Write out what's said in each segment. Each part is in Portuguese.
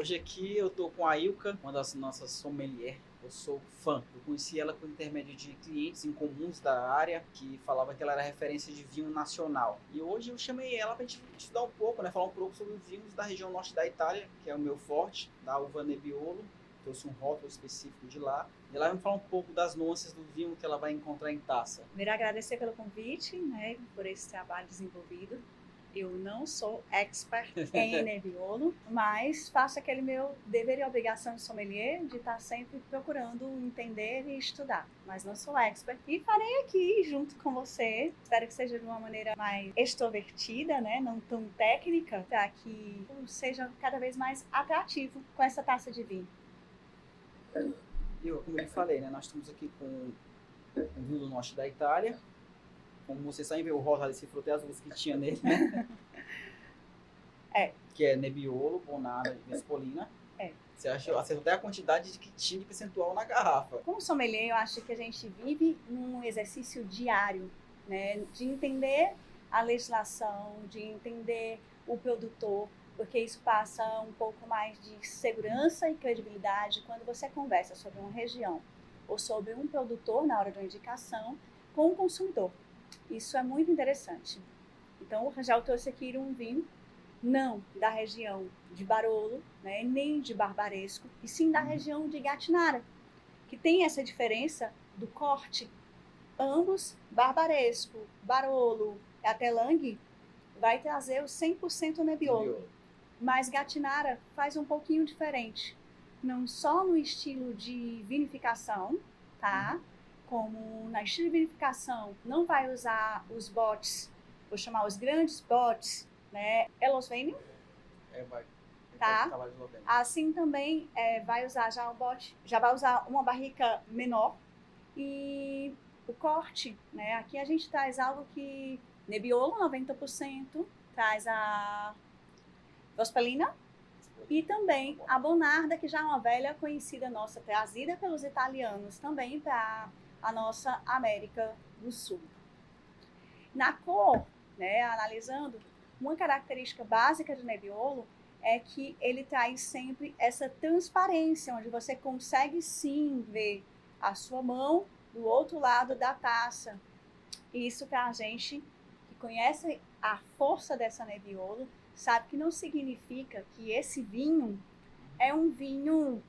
Hoje aqui eu tô com a Ilka, uma das nossas sommelier. Eu sou fã. Eu conheci ela por intermédio de clientes incomuns da área que falava que ela era referência de vinho nacional. E hoje eu chamei ela para a gente estudar um pouco, né? Falar um pouco sobre os vinhos da região norte da Itália, que é o meu forte, da uva Nebbiolo. Trouxe um rótulo específico de lá. E ela vai me falar um pouco das nuances do vinho que ela vai encontrar em taça. Primeiro, agradecer pelo convite, né, por esse trabalho desenvolvido. Eu não sou expert em Nebbiolo, mas faço aquele meu dever e obrigação de sommelier de estar sempre procurando entender e estudar. Mas não sou expert e farei aqui junto com você. Espero que seja de uma maneira mais extrovertida, né, não tão técnica, para que seja cada vez mais atrativo com essa taça de vinho. Como eu falei, né, nós estamos aqui com um vinho do norte da Itália. Como você sabe, o rosa desse fruto é as uvas que tinha nele, né? Que é Nebbiolo, Bonarda e Vespolina. Você acertou até a quantidade que tinha de percentual na garrafa. Como sommelier, eu acho que a gente vive num exercício diário, né, de entender a legislação, de entender o produtor, porque isso passa um pouco mais de segurança e credibilidade quando você conversa sobre uma região ou sobre um produtor na hora da indicação com o consumidor. Isso é muito interessante. Então, o Rangel trouxe aqui um vinho, não da região de Barolo, né, nem de Barbaresco, e sim da região de Gattinara, que tem essa diferença do corte. Ambos, Barbaresco, Barolo, até Lang, vai trazer o 100% Nebbiolo. Mas Gattinara faz um pouquinho diferente. Não só no estilo de vinificação, tá? Como na estilo de vinificação não vai usar os botes, vou chamar os grandes botes, né? Elosvênio. Vai. Tá? Assim também vai usar já o bote, já vai usar uma barrica menor. E o corte, né? Aqui a gente traz algo que Nebbiolo 90%, traz a Vespolina e também a Bonarda, que já é uma velha conhecida nossa, trazida pelos italianos também para a nossa América do Sul. Na cor, né, analisando, uma característica básica de Nebbiolo é que ele traz sempre essa transparência, onde você consegue sim ver a sua mão do outro lado da taça. Isso para a gente que conhece a força dessa Nebbiolo, sabe que não significa que esse vinho é um vinho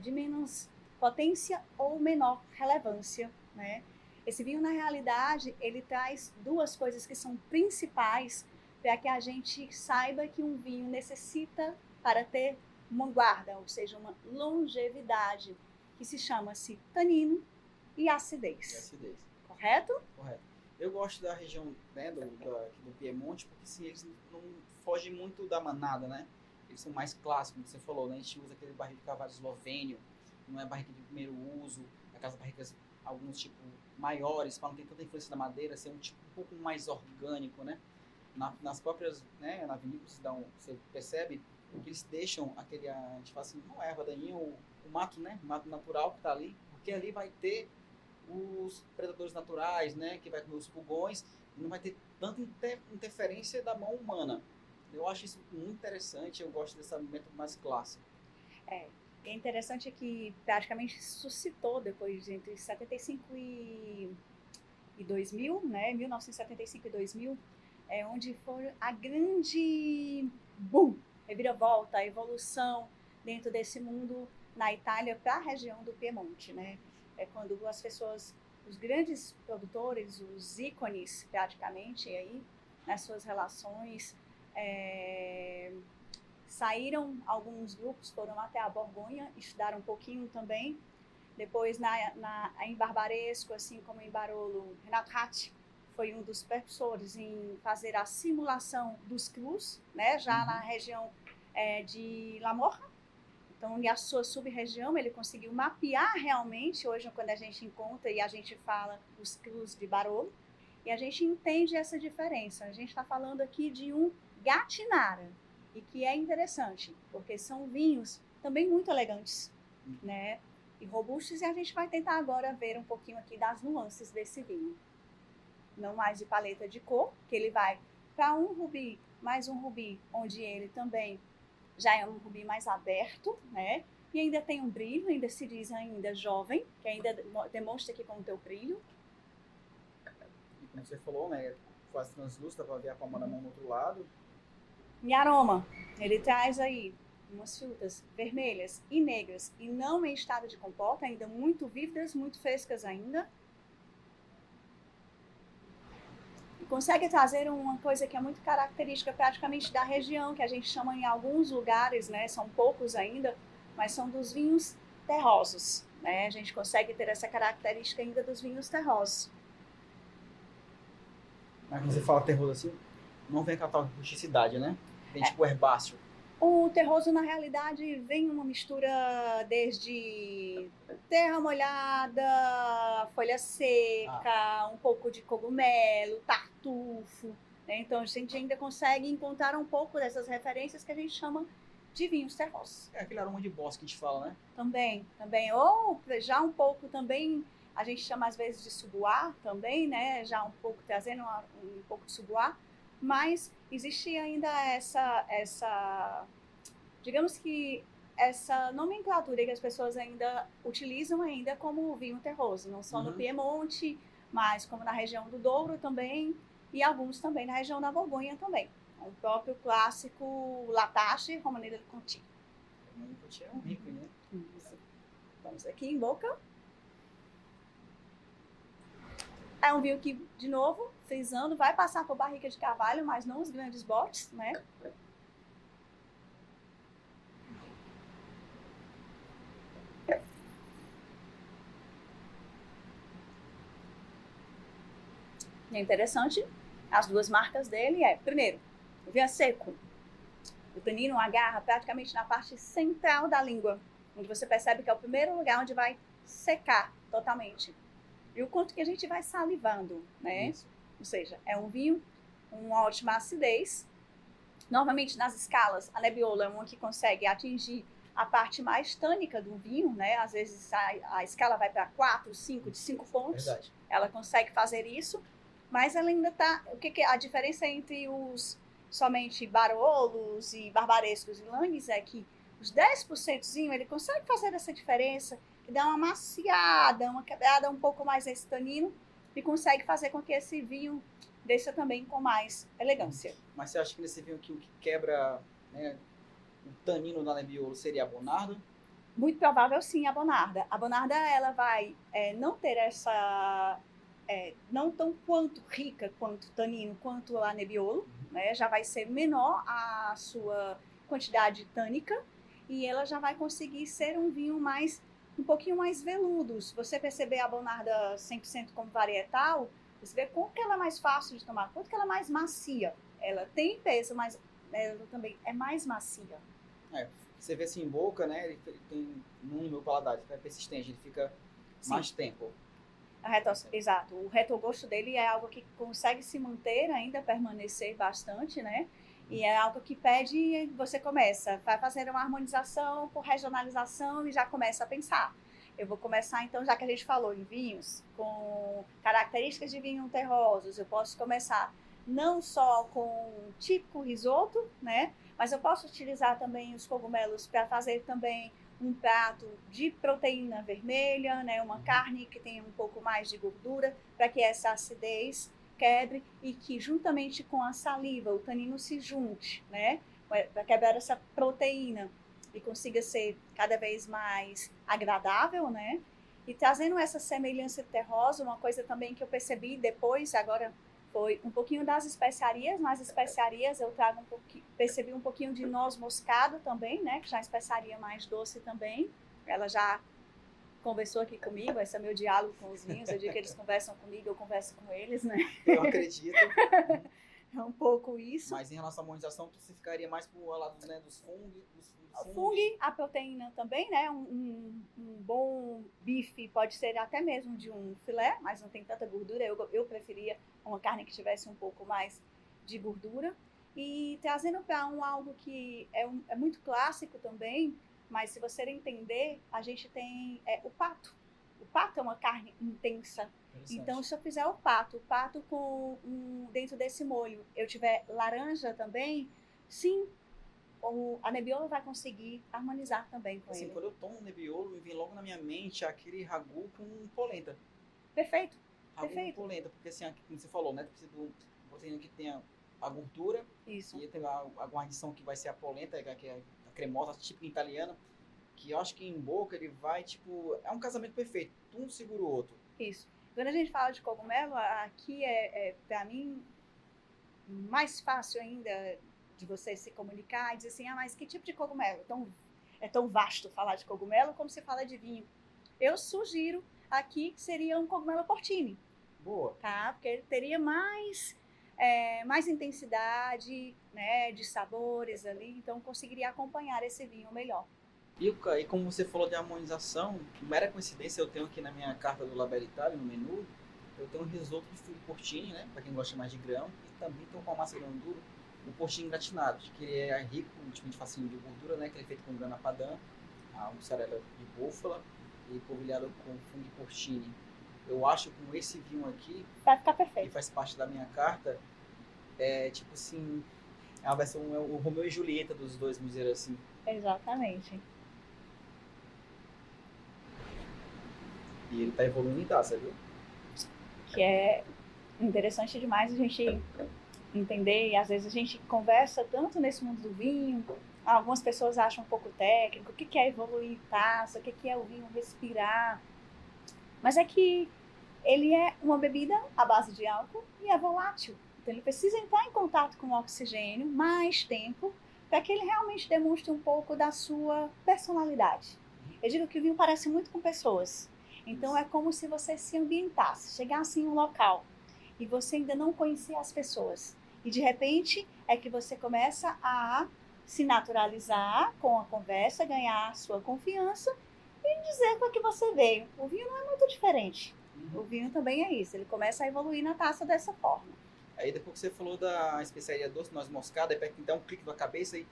de menos potência ou menor relevância, né? Esse vinho, na realidade, ele traz duas coisas que são principais para que a gente saiba que um vinho necessita para ter uma guarda, ou seja, uma longevidade, que se chama-se tanino e acidez. Correto? Correto. Eu gosto da região, né, do Piemonte, porque assim, eles não fogem muito da manada, né? Eles são mais clássicos, como você falou, né? A gente usa aquele barril de cavalo eslovênio, não é barrica de primeiro uso, aquelas barricas, alguns tipo maiores, para não ter tanta influência da madeira, ser um tipo um pouco mais orgânico, né? Nas próprias, né, na vinícola você percebe que eles deixam aquele, a gente fala assim, não é erva daninha, o mato, né? O mato natural que está ali, porque ali vai ter os predadores naturais, né, que vai comer os pulgões, e não vai ter tanta interferência da mão humana. Eu acho isso muito interessante, eu gosto desse método mais clássico. É interessante que praticamente suscitou depois de entre 75 e 2000, né, 1975 e 2000, onde foi a grande boom, reviravolta, a evolução dentro desse mundo na Itália para a região do Piemonte, né? É quando as pessoas, os grandes produtores, os ícones praticamente aí nas suas relações, saíram, alguns grupos foram até a Borgonha, estudaram um pouquinho também. Depois em Barbaresco, assim como em Barolo, Renato Ratti foi um dos precursores em fazer a simulação dos crus, né, já na região de La Morra. Então, na sua sub-região, ele conseguiu mapear realmente, hoje quando a gente encontra e a gente fala os crus de Barolo, e a gente entende essa diferença. A gente está falando aqui de um Gattinara, e que é interessante, porque são vinhos também muito elegantes, né, e robustos, e a gente vai tentar agora ver um pouquinho aqui das nuances desse vinho. Não mais de paleta de cor, que ele vai para um rubi, mais um rubi, onde ele também já é um rubi mais aberto, né? E ainda tem um brilho, ainda se diz ainda jovem, que ainda demonstra aqui com o teu brilho. E como você falou, né? Quase translúcida para ver a palma da mão do outro lado. Em aroma, ele traz aí umas frutas vermelhas e negras e não em estado de compota, ainda muito vívidas, muito frescas ainda. E consegue trazer uma coisa que é muito característica praticamente da região, que a gente chama em alguns lugares, né, são poucos ainda, mas são dos vinhos terrosos, né? A gente consegue ter essa característica ainda dos vinhos terrosos. Mas quando você fala terroso assim, não vem com a tal rusticidade, né? Vem tipo herbáceo. O terroso, na realidade, vem uma mistura desde terra molhada, folha seca, um pouco de cogumelo, tartufo, né? Então, a gente ainda consegue encontrar um pouco dessas referências que a gente chama de vinhos terrosos. É aquele aroma de bosque que a gente fala, né? Também. Ou já um pouco também, a gente chama às vezes de subuá também, né? Já um pouco trazendo um pouco de subuá. Mas existe ainda digamos que essa nomenclatura que as pessoas ainda utilizam ainda como vinho terroso, não só no Piemonte, mas como na região do Douro também, e alguns também na região da Borgonha também. O próprio clássico Latache, Romanée de Conti. Romanée de Conti é um rico, né? Isso. Vamos aqui em boca. É um vinho que, de novo, frisando, vai passar por barrica de carvalho, mas não os grandes botes, né? E é interessante, as duas marcas dele primeiro, o vinho é seco. O tanino agarra praticamente na parte central da língua, onde você percebe que é o primeiro lugar onde vai secar totalmente. E o quanto que a gente vai salivando, né? Isso. Ou seja, é um vinho com uma ótima acidez. Normalmente nas escalas, a Nebbiolo é uma que consegue atingir a parte mais tânica do vinho, né? Às vezes a escala vai para 4, 5, de 5 pontos. Verdade. Ela consegue fazer isso, mas ela ainda está... O que a diferença entre os somente Barolos e Barbarescos e Langes é que os 10%zinho, ele consegue fazer essa diferença, que dá uma maciada, uma quebrada um pouco mais esse tanino e consegue fazer com que esse vinho desça também com mais elegância. Mas você acha que nesse vinho aqui o que quebra, né, o tanino da Nebbiolo seria a Bonarda? Muito provável sim a Bonarda. A Bonarda ela vai não ter essa... não tão quanto rica quanto tanino, quanto a Nebbiolo, né? Já vai ser menor a sua quantidade tânica e ela já vai conseguir ser um vinho um pouquinho mais veludo. Se você perceber a Bonarda 100% como varietal, você vê quanto que ela é mais fácil de tomar, quanto que ela é mais macia. Ela tem peso, mas ela também é mais macia. Você vê assim em boca, né? Ele tem, no meu paladar, ele fica persistente, ele fica mais tempo. Exato. O retrogosto dele é algo que consegue se manter ainda, permanecer bastante, né? E é algo que pede, você vai fazer uma harmonização por regionalização e já começa a pensar. Eu vou começar, então, já que a gente falou em vinhos, com características de vinho terrosos, eu posso começar não só com o típico risoto, né? Mas eu posso utilizar também os cogumelos para fazer também um prato de proteína vermelha, né? Uma carne que tenha um pouco mais de gordura, para que essa acidez quebre e que juntamente com a saliva o tanino se junte, né? Para quebrar essa proteína e consiga ser cada vez mais agradável, né? E trazendo essa semelhança terrosa, uma coisa também que eu percebi depois, agora foi um pouquinho das especiarias. Nas especiarias eu trago percebi um pouquinho de noz moscada também, né? Que já é especiaria mais doce também. Ela já conversou aqui comigo, esse é meu diálogo com os vinhos. Eu digo que eles conversam comigo, eu converso com eles, né? Eu acredito. É um pouco isso. Mas em relação à harmonização, você ficaria mais pro lado, né, dos fungos? O fungo, a proteína também, né? Um bom bife pode ser até mesmo de um filé, mas não tem tanta gordura. Eu preferia uma carne que tivesse um pouco mais de gordura. E trazendo para algo que é muito clássico também, mas se você entender, a gente tem o pato. O pato é uma carne intensa. Então, se eu fizer o pato com dentro desse molho, eu tiver laranja também, sim, a Nebbiolo vai conseguir harmonizar também com Assim, ele. quando eu tomo Nebbiolo, me vem logo na minha mente aquele ragu com polenta. Perfeito. Ragu com polenta, porque assim, como você falou, né? Precisa de uma proteína que tenha a gordura. Isso. E tem a guarnição que vai ser a polenta, que é a cremosa, típica italiana. Que eu acho que em boca ele vai, tipo... É um casamento perfeito. Um segura o outro. Isso. Quando a gente fala de cogumelo, aqui para mim, mais fácil ainda de você se comunicar e dizer assim, mas que tipo de cogumelo? É tão vasto falar de cogumelo como se fala de vinho. Eu sugiro aqui que seria um cogumelo porcini. Boa. Tá? Porque ele teria mais intensidade, né, de sabores ali, então conseguiria acompanhar esse vinho melhor. E como você falou de harmonização, mera coincidência, eu tenho aqui na minha carta do Labella Italia, no menu, eu tenho um risoto de figo porcini, né, para quem gosta mais de grão, e também estou com a massa grão duro, o porcini gratinado, que é rico, ultimamente facinho de gordura, né, que ele é feito com grana padã, a mussarela de búfala e polvilhado com fungo porcini. Eu acho que com esse vinho aqui, vai ficar perfeito. Que faz parte da minha carta, é tipo assim, é uma versão, é o Romeu e Julieta dos dois, vamos dizer assim. Exatamente. E ele tá evoluindo em taça, viu? Que é interessante demais a gente entender, e às vezes a gente conversa tanto nesse mundo do vinho, algumas pessoas acham um pouco técnico, o que é evoluir em taça, o que é o vinho respirar, mas é que ele é uma bebida à base de álcool e é volátil, então ele precisa entrar em contato com o oxigênio mais tempo para que ele realmente demonstre um pouco da sua personalidade. Eu digo que o vinho parece muito com pessoas. Então é como se você se ambientasse, chegasse em um local e você ainda não conhecia as pessoas. E de repente é que você começa a se naturalizar com a conversa, ganhar a sua confiança e dizer para que você veio. O vinho não é muito diferente. O vinho também é isso, ele começa a evoluir na taça dessa forma. Aí depois que você falou da especiaria doce, noz moscada, aí dá um clique na cabeça e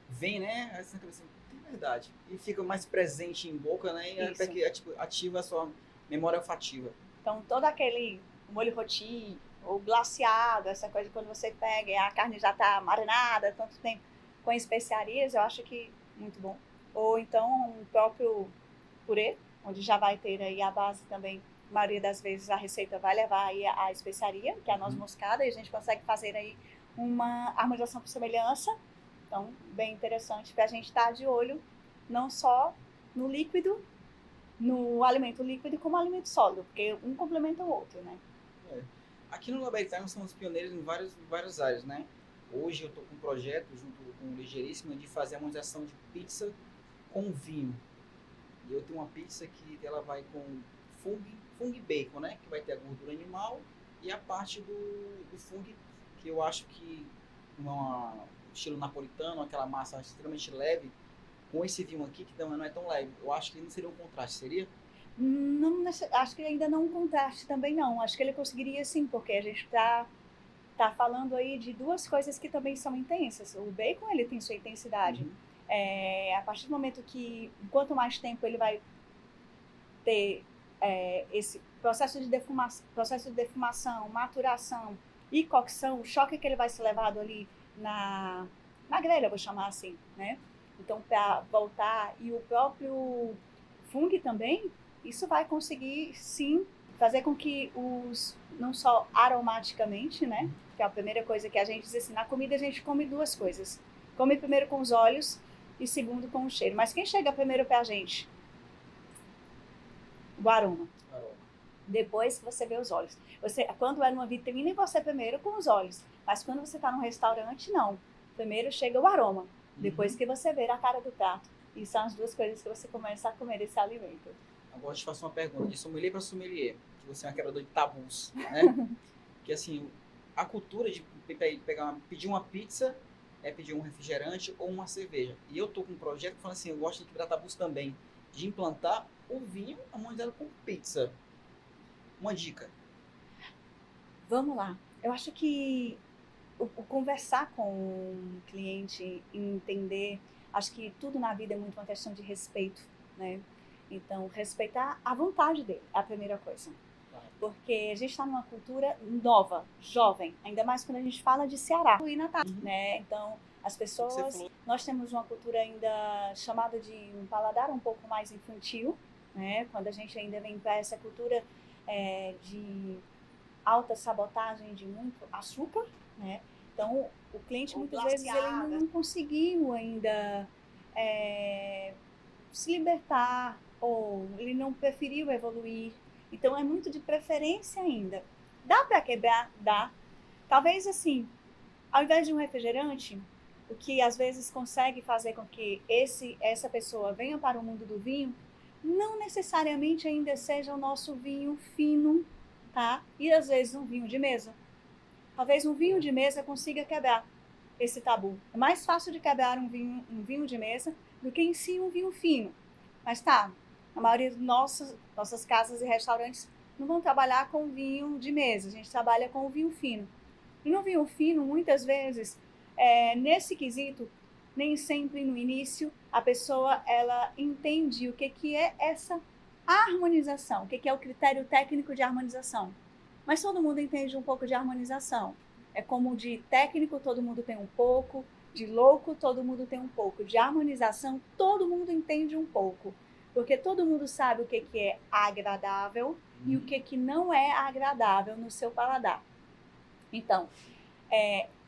vem, né? Aí você na cabeça, é verdade. E fica mais presente em boca, né? E até que ativa a sua memória olfativa. Então, todo aquele molho roti, ou glaciado, essa coisa quando você pega e a carne já está marinada tanto tempo com especiarias, eu acho que muito bom. Ou então um próprio purê, onde já vai ter aí a base também. A maioria das vezes a receita vai levar aí a especiaria, que é a noz moscada, e a gente consegue fazer aí uma harmonização por semelhança. Então, bem interessante para a gente estar de olho não só no líquido, no alimento líquido, como alimento sólido, porque um complementa o outro, né? Aqui no Labella Italia nós somos pioneiros em várias áreas, né? Hoje eu estou com um projeto, junto com o Ligeiríssimo, de fazer a harmonização de pizza com vinho. E eu tenho uma pizza que ela vai com fungo e bacon, né? Que vai ter a gordura animal e a parte do fungo, que eu acho que estilo napolitano, aquela massa extremamente leve, com esse vinho aqui, que não é tão leve. Eu acho que não seria um contraste, seria? Não, acho que ainda não um contraste também não. Acho que ele conseguiria sim, porque a gente tá falando aí de duas coisas que também são intensas. O bacon, ele tem sua intensidade. A partir do momento que, quanto mais tempo ele vai ter esse processo de defumação, maturação e cocção, o choque que ele vai ser levado ali na grelha, eu vou chamar assim, né? Então, para voltar, e o próprio fungo também, isso vai conseguir, sim, fazer com que não só aromaticamente, né? Que é a primeira coisa que a gente diz assim, na comida a gente come duas coisas. Come primeiro com os olhos e segundo com o cheiro. Mas quem chega primeiro pra gente? O aroma. Depois que você vê os olhos. Quando é numa vitrine, você primeiro com os olhos. Mas quando você está num restaurante, não. Primeiro chega o aroma. Depois que você vê a cara do prato. E são as duas coisas que você começa a comer esse alimento. Agora eu te faço uma pergunta de sommelier para sommelier. Que você é um quebrador de tabus, né? Que assim, a cultura de pedir uma pizza é pedir um refrigerante ou uma cerveja. E eu tô com um projeto falando assim, eu gosto de quebrar tabus também. De implantar o vinho harmonizado com pizza. Uma dica. Vamos lá. Eu acho que o conversar com o cliente, entender, acho que tudo na vida é muito uma questão de respeito, né? Então, respeitar a vontade dele é a primeira coisa. Porque a gente está numa cultura nova, jovem, ainda mais quando a gente fala de Ceará e Natal, né? Então, as pessoas, nós temos uma cultura ainda chamada de um paladar um pouco mais infantil, né? Quando a gente ainda vem para essa cultura de alta sabotagem de muito açúcar, né? Então, o cliente muitas vezes ele não conseguiu ainda se libertar ou ele não preferiu evoluir. Então, é muito de preferência ainda. Dá para quebrar? Dá. Talvez assim, ao invés de um refrigerante, o que às vezes consegue fazer com que essa pessoa venha para o mundo do vinho, não necessariamente ainda seja o nosso vinho fino, tá? E às vezes um vinho de mesa. Talvez um vinho de mesa consiga quebrar esse tabu. É mais fácil de quebrar um vinho de mesa do que em si um vinho fino. Mas tá, a maioria das nossas casas e restaurantes não vão trabalhar com vinho de mesa, a gente trabalha com o vinho fino. E no vinho fino, muitas vezes, nesse quesito, nem sempre no início, a pessoa ela entende o que é essa harmonização, o que é o critério técnico de harmonização. Mas todo mundo entende um pouco de harmonização. É como de técnico todo mundo tem um pouco, de louco todo mundo tem um pouco, de harmonização todo mundo entende um pouco. Porque todo mundo sabe o que é agradável e o que não é agradável no seu paladar. Então,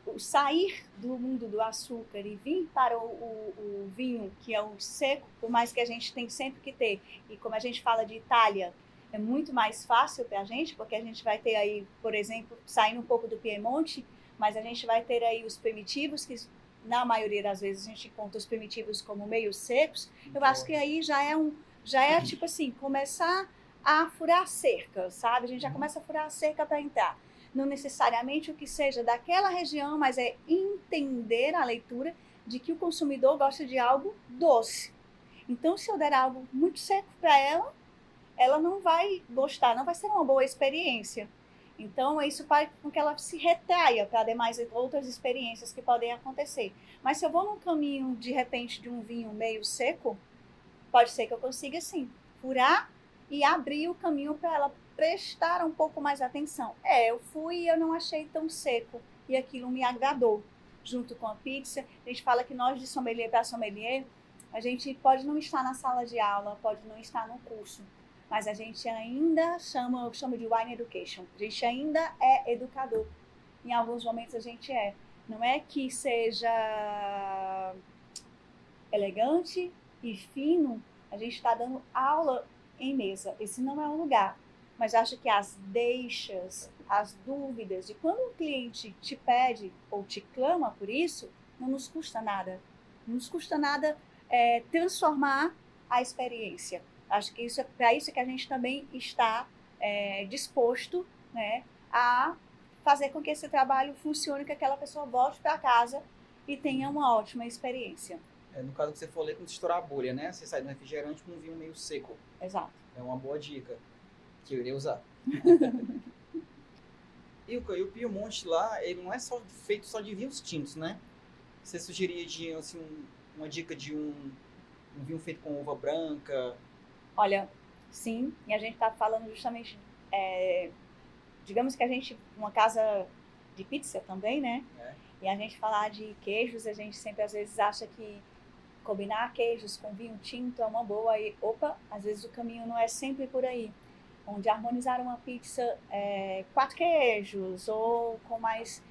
o sair do mundo do açúcar e vir para o vinho, que é o seco, por mais que a gente tem sempre que ter, e como a gente fala de Itália, é muito mais fácil para a gente, porque a gente vai ter aí, por exemplo, saindo um pouco do Piemonte, mas a gente vai ter aí os primitivos, que na maioria das vezes a gente encontra os primitivos como meio secos. Eu acho que aí já é tipo assim, começar a furar a cerca, sabe? A gente já começa a furar a cerca para entrar. Não necessariamente o que seja daquela região, mas é entender a leitura de que o consumidor gosta de algo doce. Então, se eu der algo muito seco para ela não vai gostar, não vai ser uma boa experiência. Então, isso faz com que ela se retraia para demais outras experiências que podem acontecer. Mas se eu vou num caminho, de repente, de um vinho meio seco, pode ser que eu consiga, sim, furar e abrir o caminho para ela prestar um pouco mais atenção. Eu fui e eu não achei tão seco e aquilo me agradou. Junto com a pizza, a gente fala que nós de sommelier para sommelier, a gente pode não estar na sala de aula, pode não estar no curso, mas a gente ainda eu chamo de wine education. A gente ainda é educador. Em alguns momentos a gente é. Não é que seja elegante e fino, a gente está dando aula em mesa. Esse não é um lugar. Mas acho que as deixas, as dúvidas de quando um cliente te pede ou te clama por isso, não nos custa nada. Não nos custa nada transformar a experiência. Acho que isso é para isso que a gente também está disposto, né, a fazer com que esse trabalho funcione, que aquela pessoa volte para casa e tenha uma ótima experiência. No caso que você falou, quando estourar a bolha, né? Você sai do refrigerante com um vinho meio seco. Exato. É uma boa dica que eu iria usar. E o Piemonte lá, ele não é feito só de vinhos tintos, né? Você sugeriria assim, uma dica de um vinho feito com uva branca? Olha, sim, e a gente está falando justamente, digamos que a gente, uma casa de pizza também, né? E a gente falar de queijos, a gente sempre às vezes acha que combinar queijos com vinho tinto é uma boa, e às vezes o caminho não é sempre por aí. Onde harmonizar uma pizza 4 queijos, ou com mais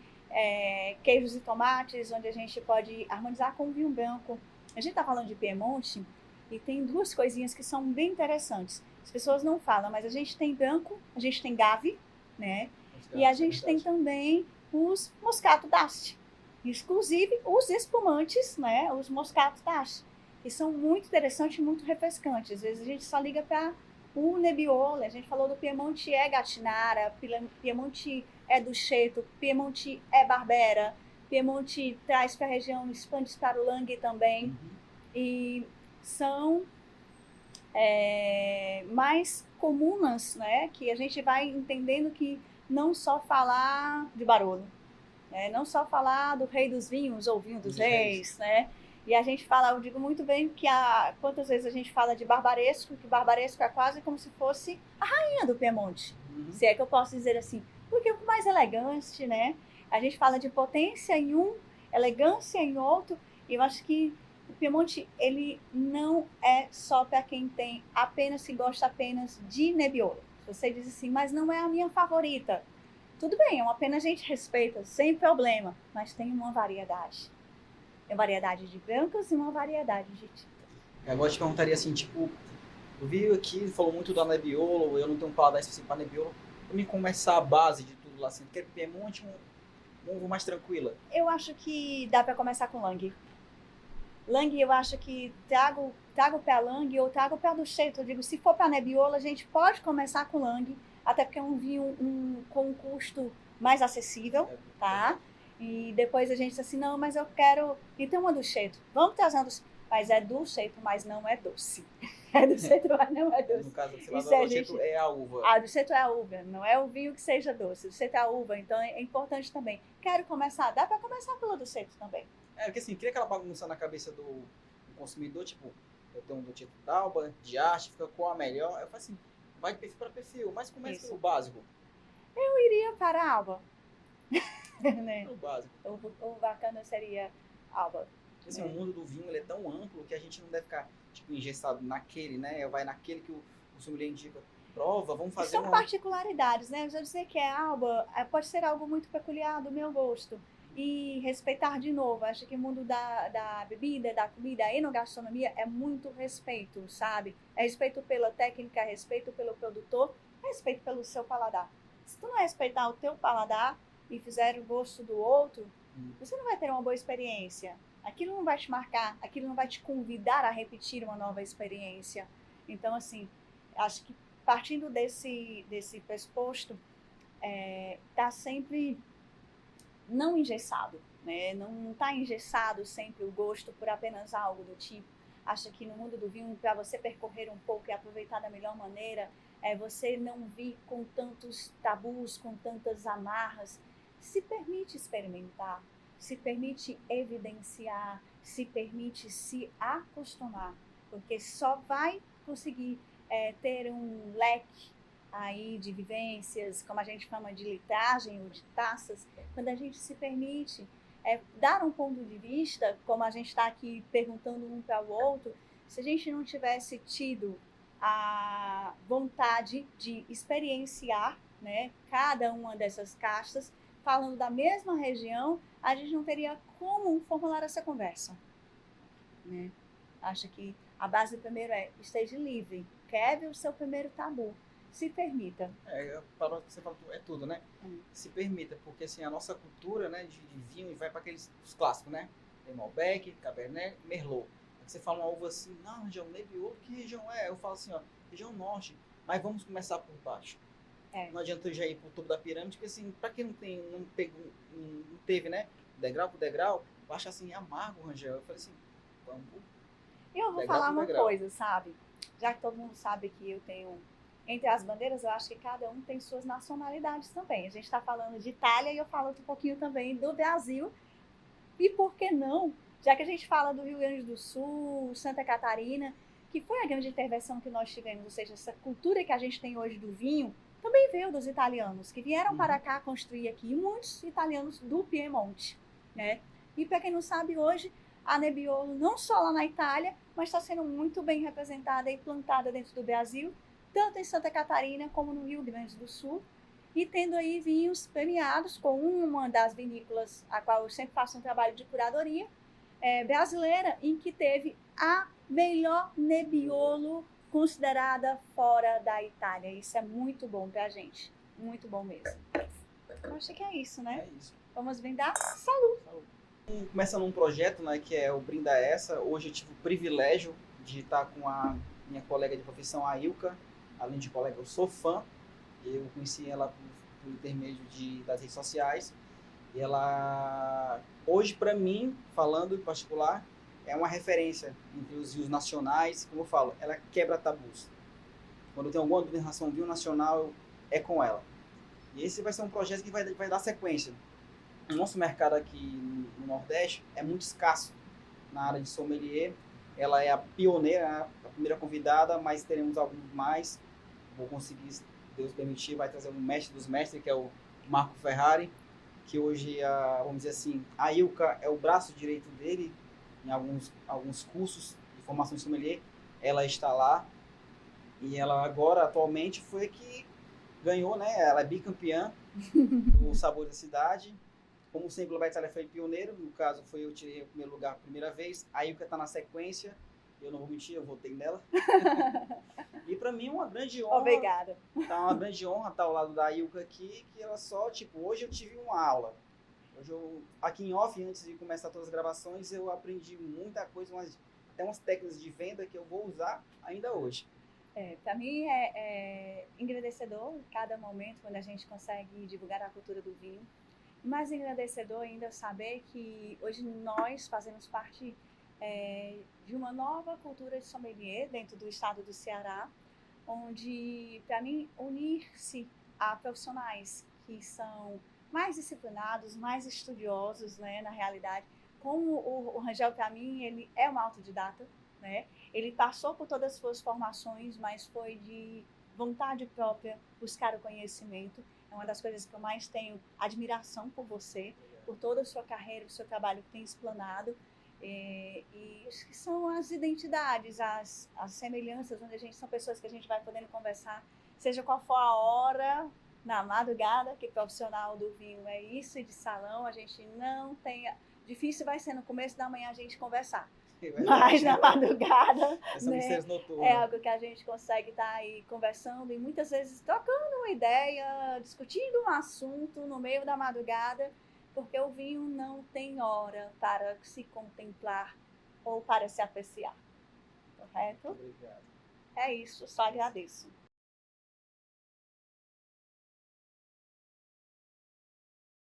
queijos e tomates, onde a gente pode harmonizar com vinho branco. A gente está falando de Piemonte, e tem duas coisinhas que são bem interessantes. As pessoas não falam, mas a gente tem branco, a gente tem Gave, né? E a gente tem também os Moscato d'Asti. Inclusive os espumantes, né? Os Moscato d'Asti, que são muito interessantes e muito refrescantes. Às vezes a gente só liga para o Nebbiolo, a gente falou do Piemonte Gattinara, Piemonte Dusceto, Piemonte Barbera, Piemonte traz para a região, expande para o Langhe também. E são mais comunas, né? Que a gente vai entendendo que não só falar de Barolo, né? Não só falar do Rei dos Vinhos ou Vinho dos Reis, né? E a gente fala, eu digo muito bem que quantas vezes a gente fala de Barbaresco, que Barbaresco é quase como se fosse a rainha do Piemonte, se é que eu posso dizer assim. Porque o mais elegante, né? A gente fala de potência em um, elegância em outro, e eu acho que o Piemonte, ele não é só para quem tem apenas, se gosta apenas de Nebbiolo. Se você diz assim, mas não é a minha favorita. Tudo bem, é uma pena a gente respeita, sem problema, mas tem uma variedade. Tem variedade de brancos e uma variedade de tintas. Agora eu te perguntaria assim, tipo, eu vi aqui, falou muito da Nebbiolo, eu não tenho um paladar específico para Nebbiolo, para mim começar a base de tudo lá, assim, quer Piemonte, uma uva mais tranquila. Eu acho que dá para começar com Lang. Lang, eu acho que trago o pé Lang ou trago o pé do Cheito. Eu digo, se for para Nebbiolo, a gente pode começar com Lang, até porque é um vinho com um custo mais acessível, tá? E depois a gente diz assim, não, mas eu quero... Então uma do Cheito. Vamos trazendo... Mas é do Cheito, mas não é doce. É do Cheito, mas não é doce. No caso, do Cheito é a uva. Ah, do Cheito é a uva, não é o vinho que seja doce. Do Cheito é a uva, então é importante também. Quero começar, dá para começar pelo do Cheito também. Porque assim, cria aquela bagunça na cabeça do consumidor, tipo, eu tenho um do tipo d'Alba, de arte, fica com a melhor. Eu falo assim, vai de perfil para perfil, mas começa pelo básico. Eu iria para a Alba. Né? O básico. O bacana seria Alba. Assim, o mundo do vinho ele é tão amplo que a gente não deve ficar tipo, engessado naquele, né? Vai naquele que o sommelier indica. Prova, vamos fazer São particularidades, né? Eu já dizer que é Alba, pode ser algo muito peculiar do meu gosto. E respeitar de novo, acho que o mundo da bebida, da comida, a enogastronomia é muito respeito, sabe? É respeito pela técnica, é respeito pelo produtor, é respeito pelo seu paladar. Se tu não respeitar o teu paladar e fizer o gosto do outro, você não vai ter uma boa experiência. Aquilo não vai te marcar, aquilo não vai te convidar a repetir uma nova experiência. Então, assim, acho que partindo desse pressuposto, tá sempre não engessado, né? Não está engessado sempre o gosto por apenas algo do tipo. Acho que no mundo do vinho, para você percorrer um pouco e aproveitar da melhor maneira, você não vir com tantos tabus, com tantas amarras. Se permite experimentar, se permite evidenciar, se permite se acostumar, porque só vai conseguir ter um leque aí de vivências, como a gente chama de litragem ou de taças, quando a gente se permite dar um ponto de vista, como a gente está aqui perguntando um para o outro, se a gente não tivesse tido a vontade de experienciar, né, cada uma dessas castas, falando da mesma região, a gente não teria como formular essa conversa. Né? Acho que a base primeiro esteja livre, quebre o seu primeiro tabu. Se permita. Para você falar, é tudo, né? Se permita, porque assim, a nossa cultura, né, de vinho vai para aqueles os clássicos, né? Tem Malbec, Cabernet, Merlot. Aí você fala uma uva assim, não, região Nebbiolo, que região é? Eu falo assim, ó, região norte, mas vamos começar por baixo. Não adianta eu já ir pro topo da pirâmide, porque assim, para quem não teve, né, degrau por degrau, eu acho assim, amargo, Rangel. Eu falei assim, vamos. Eu vou falar uma coisa, sabe? Já que todo mundo sabe que eu tenho... Entre as bandeiras, eu acho que cada um tem suas nacionalidades também. A gente está falando de Itália e eu falo um pouquinho também do Brasil. E por que não? Já que a gente fala do Rio Grande do Sul, Santa Catarina, que foi a grande intervenção que nós tivemos, ou seja, essa cultura que a gente tem hoje do vinho, também veio dos italianos, que vieram para cá construir aqui, e muitos italianos do Piemonte. Né? E para quem não sabe, hoje, a Nebbiolo, não só lá na Itália, mas está sendo muito bem representada e plantada dentro do Brasil, tanto em Santa Catarina como no Rio Grande do Sul, e tendo aí vinhos premiados com uma das vinícolas, a qual eu sempre faço um trabalho de curadoria, brasileira, em que teve a melhor Nebbiolo considerada fora da Itália. Isso é muito bom pra gente, muito bom mesmo. Eu acho que é isso, né? É isso. Vamos brindar? Saúde! Começando um projeto, né, que é o Brinda Essa. Hoje eu tive o privilégio de estar com a minha colega de profissão, a Ilka. Além de colega, eu sou fã. Eu conheci ela por intermédio das redes sociais. E ela, hoje, para mim, falando em particular, é uma referência entre os vinhos nacionais. Como eu falo, ela quebra tabus. Quando eu tenho alguma dúvida em relação ao vinho nacional, é com ela. E esse vai ser um projeto que vai dar sequência. O nosso mercado aqui no Nordeste é muito escasso. na área de sommelier. Ela é a pioneira, a primeira convidada, mas teremos alguns mais. Vou conseguir, se Deus permitir, vai trazer um mestre dos mestres, que é o Marco Ferrari, que hoje, vamos dizer assim, a Ilka é o braço direito dele em alguns cursos de formação de sommelier. Ela está lá e ela agora, atualmente, foi que ganhou, né? Ela é bicampeã do Sabor da Cidade. Como sempre, a Itália foi pioneiro, no caso, eu tirei o primeiro lugar a primeira vez. A Ilka está na sequência, eu não vou mentir, eu votei nela. E para mim é uma grande honra. Obrigada. Tá uma grande honra estar ao lado da Ilka aqui, que ela só, hoje eu tive uma aula. Hoje aqui em off, antes de começar todas as gravações, eu aprendi muita coisa, até umas técnicas de venda que eu vou usar ainda hoje. Para mim é engrandecedor cada momento quando a gente consegue divulgar a cultura do vinho. Mais engrandecedor ainda saber que hoje nós fazemos parte de uma nova cultura de sommelier dentro do estado do Ceará, onde, para mim, unir-se a profissionais que são mais disciplinados, mais estudiosos, né, na realidade. Como o Rangel, para mim, ele é um autodidata, né? Ele passou por todas as suas formações, mas foi de vontade própria buscar o conhecimento. É uma das coisas que eu mais tenho admiração por você, por toda a sua carreira, o seu trabalho que tem explanado. E são as identidades, as semelhanças, onde são pessoas que a gente vai podendo conversar, seja qual for a hora, na madrugada, que profissional do vinho é isso, e de salão, a gente não tem... Difícil vai ser no começo da manhã a gente conversar. Mas na madrugada, né, é algo que a gente consegue estar aí conversando e muitas vezes trocando uma ideia, discutindo um assunto no meio da madrugada, porque o vinho não tem hora para se contemplar ou para se apreciar. Correto? Obrigado. É isso, só agradeço.